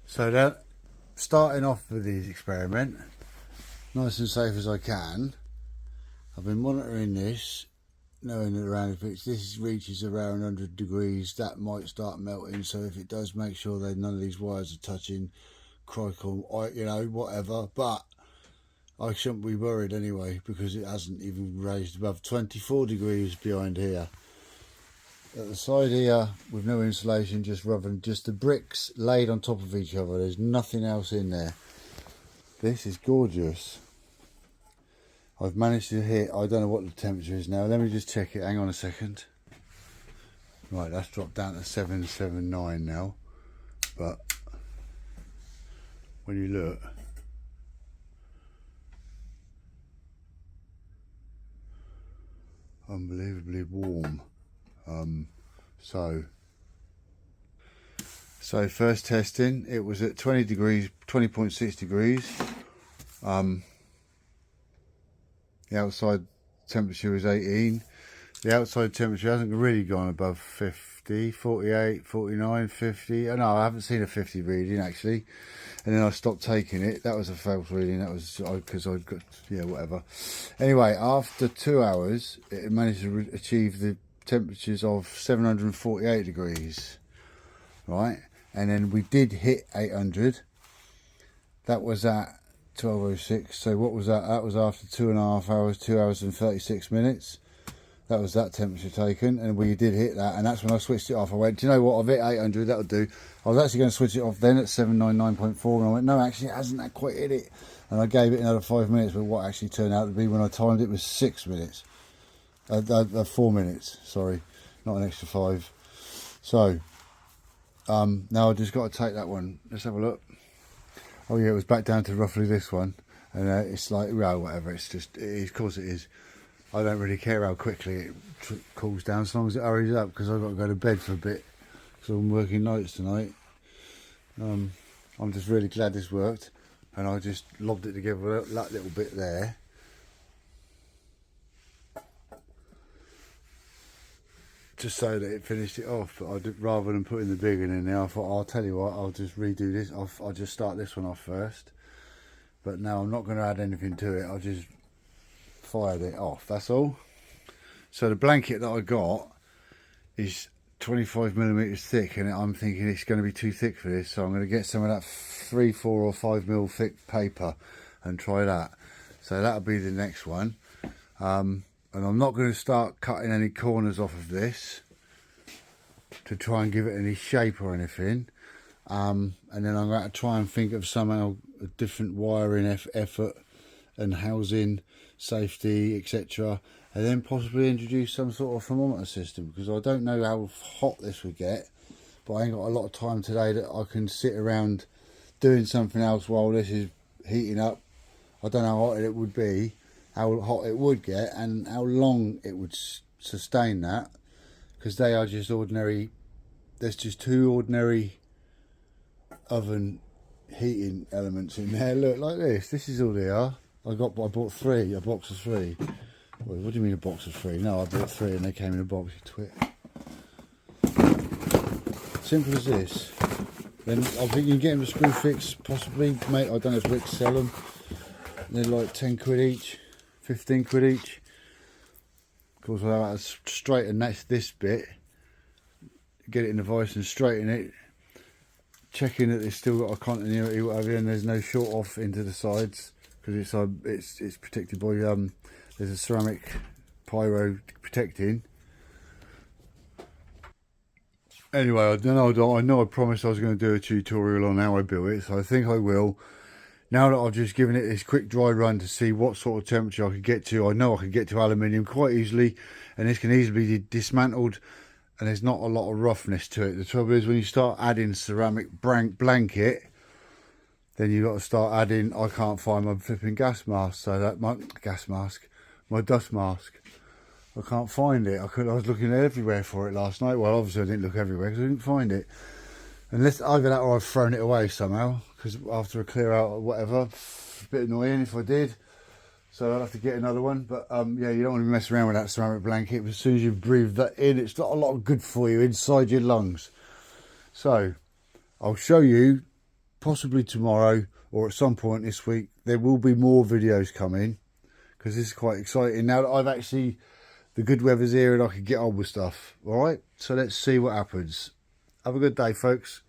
So that starting off with this experiment, nice and safe as I can, I've been monitoring this, knowing that around if this reaches around 100 degrees, that might start melting. So if it does, make sure that none of these wires are touching, crikle, you know, whatever. But I shouldn't be worried anyway, because it hasn't even raised above 24 degrees behind here. At the side here, with no insulation, just rubbing, just the bricks laid on top of each other. There's nothing else in there. This is gorgeous. I've managed to hit, I don't know what the temperature is now. Let me just check it. Hang on a second. Right, that's dropped down to 779 now. But when you look, unbelievably warm. So first testing, it was at 20 degrees, 20.6 degrees. The outside temperature is 18. The outside temperature hasn't really gone above 50, 48, 49, 50. Oh, no, I haven't seen a 50 reading actually. And then I stopped taking it. That was a false reading. That was because I got, yeah, whatever. Anyway, after 2 hours, it managed to achieve the temperatures of 748 degrees. Right? And then we did hit 800. That was at 12:06. So what was that? That was after 2.5 hours, 2 hours and 36 minutes. That was that temperature taken, and we did hit that, and that's when I switched it off. I went, do you know what, I've hit 800, that'll do. I was actually going to switch it off then at 799.4, and I went, no, actually it hasn't that quite hit it. And I gave it another 5 minutes, but what actually turned out to be when I timed it was 6 minutes. 4 minutes, sorry, not an extra 5. So, now I just got to take that one. Let's have a look. Oh yeah, it was back down to roughly this one, and it's like, well, whatever, it's just, it is, of course it is. I don't really care how quickly it cools down, as long as it hurries up, because I've got to go to bed for a bit, because I'm working nights tonight. I'm just really glad this worked, and I just lobbed it together that little bit there. Just so that it finished it off, but I did, rather than putting the big one in there, I thought, I'll tell you what, I'll just redo this. I'll just start this one off first. But no, I'm not going to add anything to it. I'll just fired it off, that's all. So the blanket that I got is 25 millimeters thick, and I'm thinking it's going to be too thick for this, so I'm going to get some of that 3, 4 or 5 mil thick paper and try that. So that'll be the next one. And I'm not going to start cutting any corners off of this to try and give it any shape or anything. And then I'm going to try and think of somehow a different wiring effort and housing, safety, etc., and then possibly introduce some sort of thermometer system, because I don't know how hot this would get, but I ain't got a lot of time today that I can sit around doing something else while this is heating up. I don't know how hot it would be, how hot it would get, and how long it would sustain that, because they are just ordinary, there's just 2 ordinary oven heating elements in there. Look, like this is all they are. I bought 3, a box of 3. Well, what do you mean a box of 3? No, I bought 3 and they came in a box, you twit. Simple as this. Then I think you can get them a screw fix, possibly, mate. I don't know if Rick sell them. They're like 10 quid each, 15 quid each. Of course, I'll have to straighten this bit, get it in the vise and straighten it, checking that it's still got a continuity, whatever, and there's no short off into the sides, because it's protected by there's a ceramic pyro protecting. Anyway, I know I promised I was going to do a tutorial on how I built it, so I think I will. Now that I've just given it this quick dry run to see what sort of temperature I could get to, I know I could get to aluminium quite easily, and this can easily be dismantled, and there's not a lot of roughness to it. The trouble is, when you start adding ceramic blanket, then you've got to start adding, I can't find my flipping gas mask, so that my dust mask. I can't find it. I was looking everywhere for it last night. Well, obviously I didn't look everywhere because I didn't find it. Unless either that or I've thrown it away somehow, because after a clear out or whatever, it's a bit annoying if I did. So I'll have to get another one. But yeah, you don't want to mess around with that ceramic blanket. As soon as you breathe that in, it's not a lot of good for you inside your lungs. So I'll show you possibly tomorrow or at some point this week, there will be more videos coming, because this is quite exciting now that I've actually, the good weather's here and I can get on with stuff. All right, so let's see what happens. Have a good day, folks.